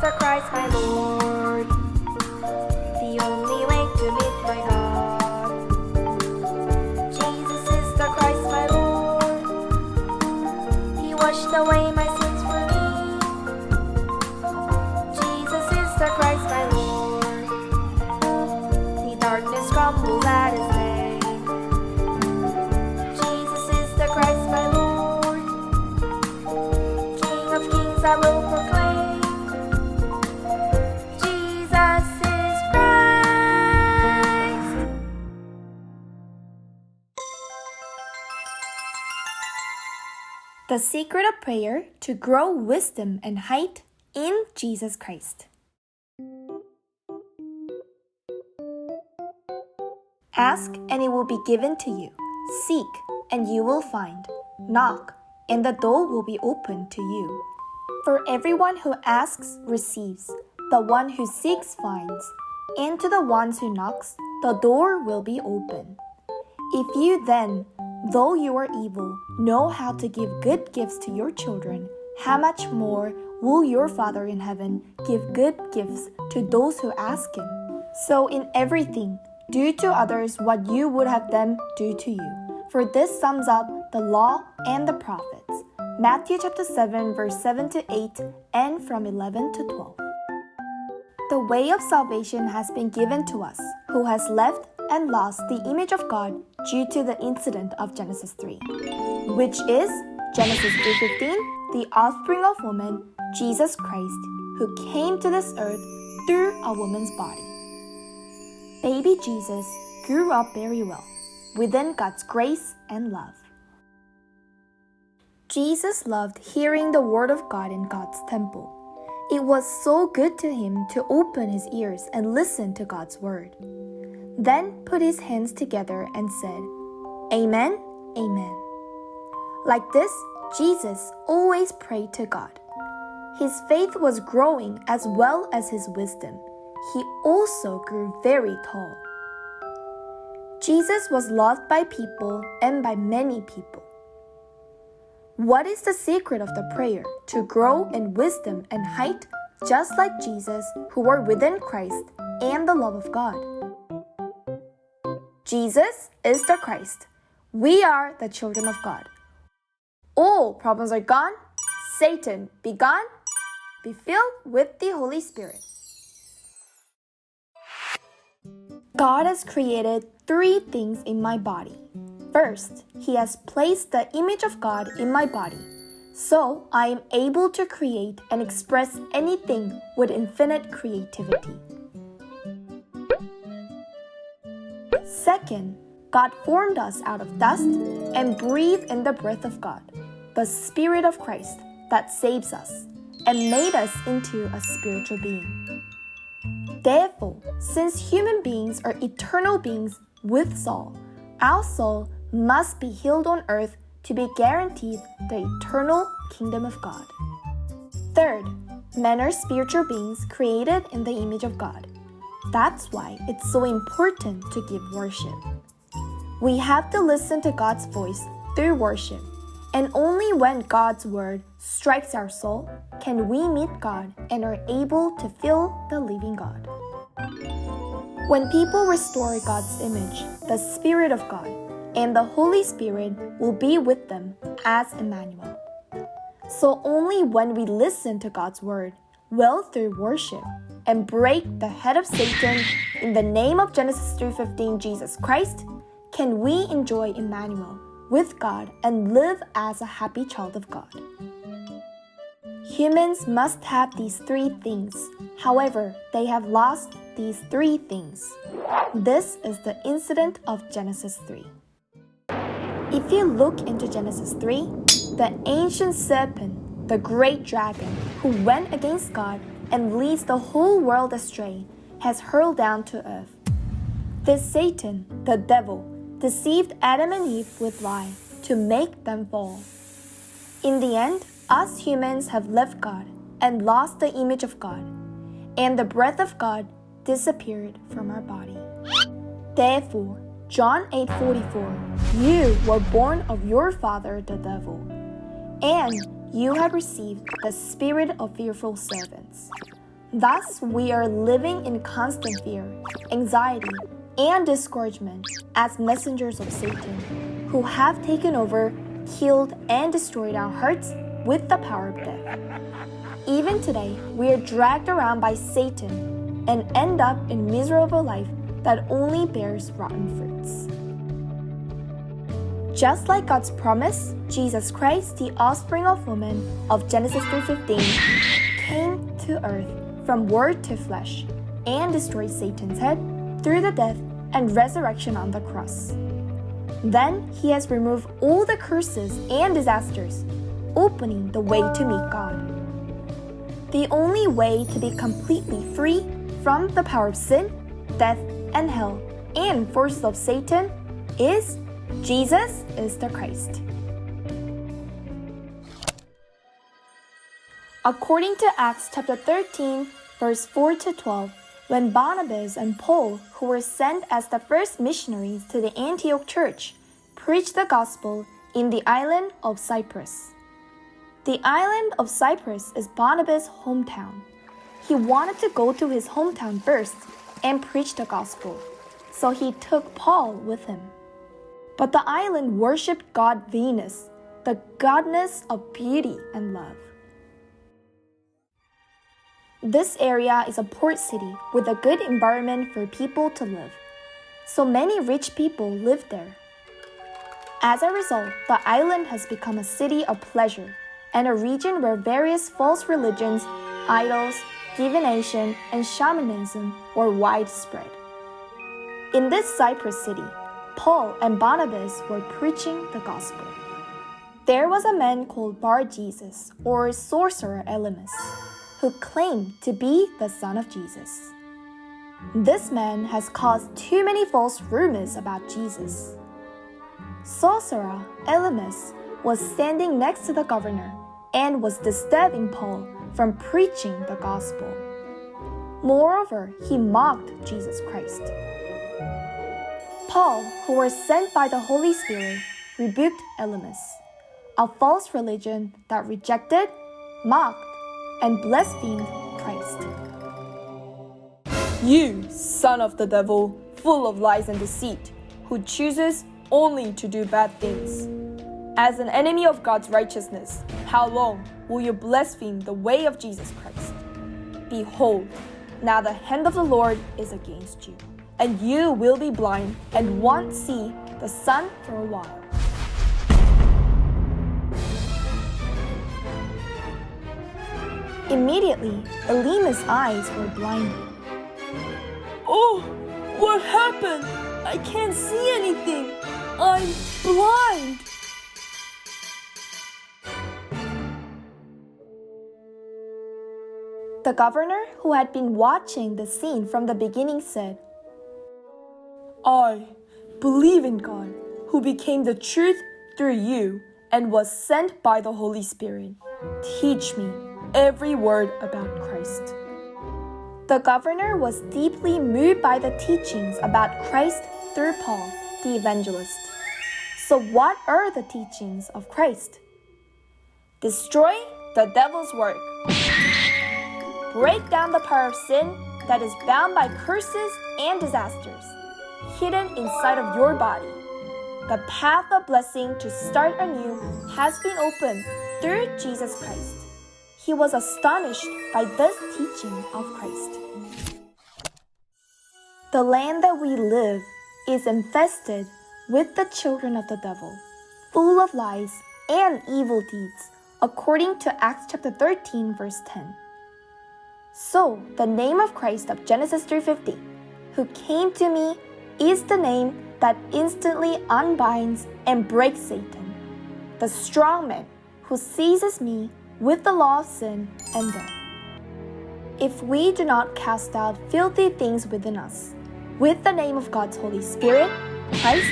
the Christ my Lord, the only way to meet my God. Jesus is the Christ my Lord, He washed away my sins for me. Jesus is the Christ my Lord, the darkness crumbles at His name. Jesus is the Christ my Lord, King of kings I will proclaim. Jesus is Christ. The secret of prayer to grow wisdom and height in Jesus Christ. Ask and it will be given to you. Seek and you will find. Knock and the door will be opened to you. For everyone who asks receives, the one who seeks finds, and to the ones who knocks, the door will be open. If you then, though you are evil, know how to give good gifts to your children, how much more will your Father in heaven give good gifts to those who ask Him? So in everything, do to others what you would have them do to you. For this sums up the law and the prophets. Matthew chapter 7, verse 7 to 8, and from 11 to 12. The way of salvation has been given to us, who has left and lost the image of God due to the incident of Genesis 3, which is Genesis 3:15, the offspring of woman, Jesus Christ, who came to this earth through a woman's body. Baby Jesus grew up very well, within God's grace and love. Jesus loved hearing the word of God in God's temple. It was so good to him to open his ears and listen to God's word. Then put his hands together and said, Amen, Amen. Like this, Jesus always prayed to God. His faith was growing as well as his wisdom. He also grew very tall. Jesus was loved by people and by many people. What is the secret of the prayer to grow in wisdom and height, just like Jesus, who are within Christ and the love of God? Jesus is the Christ. We are the children of God. All problems are gone. Satan, be gone. Be filled with the Holy Spirit. God has created 3 things in my body. First, He has placed the image of God in my body, so I am able to create and express anything with infinite creativity. Second, God formed us out of dust and breathed in the breath of God, the Spirit of Christ that saves us, and made us into a spiritual being. Therefore, since human beings are eternal beings with soul, our soul must be healed on earth to be guaranteed the eternal kingdom of God. Third, men are spiritual beings created in the image of God. That's why it's so important to give worship. We have to listen to God's voice through worship, and only when God's word strikes our soul can we meet God and are able to feel the living God. When people restore God's image, the Spirit of God and the Holy Spirit will be with them as Emmanuel. So only when we listen to God's word, well through worship, and break the head of Satan in the name of Genesis 3:15 Jesus Christ, can we enjoy Emmanuel with God and live as a happy child of God. Humans must have these 3 things. However, they have lost these 3 things. This is the incident of Genesis 3. If you look into Genesis 3, the ancient serpent, the great dragon, who went against God and leads the whole world astray, has hurled down to earth. This Satan, the devil, deceived Adam and Eve with lies to make them fall. In the end, us humans have left God and lost the image of God, and the breath of God disappeared from our body. Therefore, John 8:44, you were born of your father the devil, and you have received the spirit of fearful servants. Thus, we are living in constant fear, anxiety, and discouragement as messengers of Satan, who have taken over, killed, and destroyed our hearts with the power of death. Even today, we are dragged around by Satan and end up in miserable life that only bears rotten fruits. Just like God's promise, Jesus Christ, the offspring of woman of Genesis 3:15, came to earth from word to flesh and destroyed Satan's head through the death and resurrection on the cross. Then he has removed all the curses and disasters, opening the way to meet God. The only way to be completely free from the power of sin, death, and hell, and forces of Satan is Jesus is the Christ. According to Acts chapter 13, verse 4 to 12, when Barnabas and Paul, who were sent as the first missionaries to the Antioch church, preached the gospel in the island of Cyprus. The island of Cyprus is Barnabas' hometown. He wanted to go to his hometown first and preach the gospel, so he took Paul with him. But the island worshipped god Venus, the goddess of beauty and love. This area is a port city with a good environment for people to live, so many rich people live there. As a result, the island has become a city of pleasure and a region where various false religions, idols, divination, and shamanism were widespread. In this Cyprus city, Paul and Barnabas were preaching the gospel. There was a man called Bar-Jesus, or sorcerer Elymas, who claimed to be the son of Jesus. This man has caused too many false rumors about Jesus. Sorcerer Elymas was standing next to the governor and was disturbing Paul from preaching the gospel. Moreover, he mocked Jesus Christ. Paul, who was sent by the Holy Spirit, rebuked Elymas, a false religion that rejected, mocked, and blasphemed Christ. You, son of the devil, full of lies and deceit, who chooses only to do bad things. As an enemy of God's righteousness, how long will you blaspheme the way of Jesus Christ? Behold, now the hand of the Lord is against you, and you will be blind and won't see the sun for a while. Immediately, Elymas' eyes were blinded. Oh, what happened? I can't see anything. I'm blind. The governor, who had been watching the scene from the beginning, said, I believe in God, who became the truth through you and was sent by the Holy Spirit. Teach me every word about Christ. The governor was deeply moved by the teachings about Christ through Paul, the evangelist. So what are the teachings of Christ? Destroy the devil's work. Break down the power of sin that is bound by curses and disasters, hidden inside of your body. The path of blessing to start anew has been opened through Jesus Christ. He was astonished by this teaching of Christ. The land that we live is infested with the children of the devil, full of lies and evil deeds, according to Acts chapter 13, verse 10. So, the name of Christ of Genesis 3:50, who came to me, is the name that instantly unbinds and breaks Satan, the strong man who seizes me with the law of sin and death. If we do not cast out filthy things within us, with the name of God's Holy Spirit, Christ,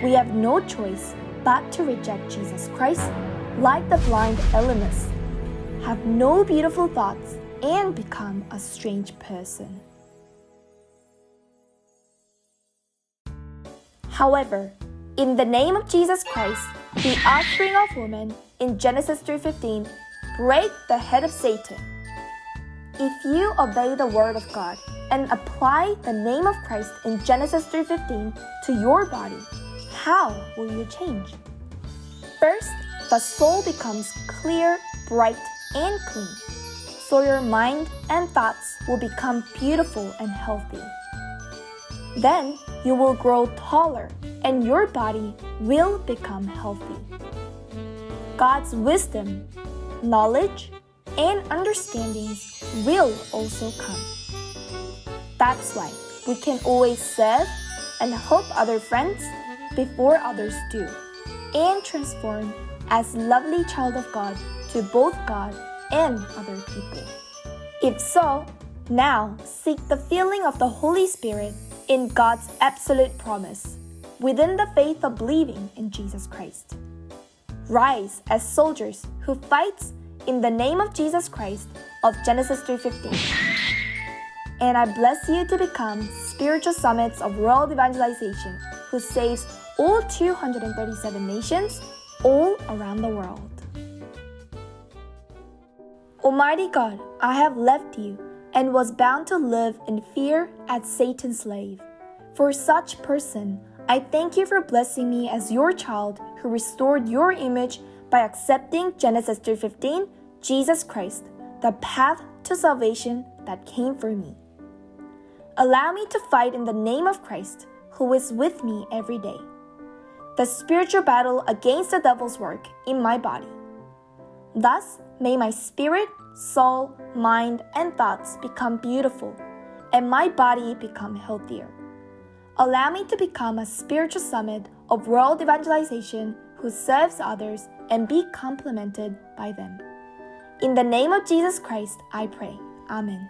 we have no choice but to reject Jesus Christ, like the blind Elymas, have no beautiful thoughts, and become a strange person. However, in the name of Jesus Christ, the offspring of woman in Genesis 3:15, break the head of Satan. If you obey the word of God and apply the name of Christ in Genesis 3:15 to your body, how will you change? First, the soul becomes clear, bright, and clean. So your mind and thoughts will become beautiful and healthy. Then you will grow taller and your body will become healthy. God's wisdom, knowledge, and understandings will also come. That's why we can always serve and help other friends before others do, and transform as lovely child of God to both God and other people. If so, now seek the filling of the Holy Spirit in God's absolute promise within the faith of believing in Jesus Christ. Rise as soldiers who fight in the name of Jesus Christ of Genesis 3:15. And I bless you to become spiritual summits of world evangelization who saves all 237 nations all around the world. Almighty God, I have left you and was bound to live in fear as Satan's slave. For such person, I thank you for blessing me as your child who restored your image by accepting Genesis 3:15, Jesus Christ, the path to salvation that came for me. Allow me to fight in the name of Christ, who is with me every day. The spiritual battle against the devil's work in my body. Thus, may my spirit, soul, mind, and thoughts become beautiful, and my body become healthier. Allow me to become a spiritual summit of world evangelization who serves others and be complimented by them. In the name of Jesus Christ, I pray. Amen.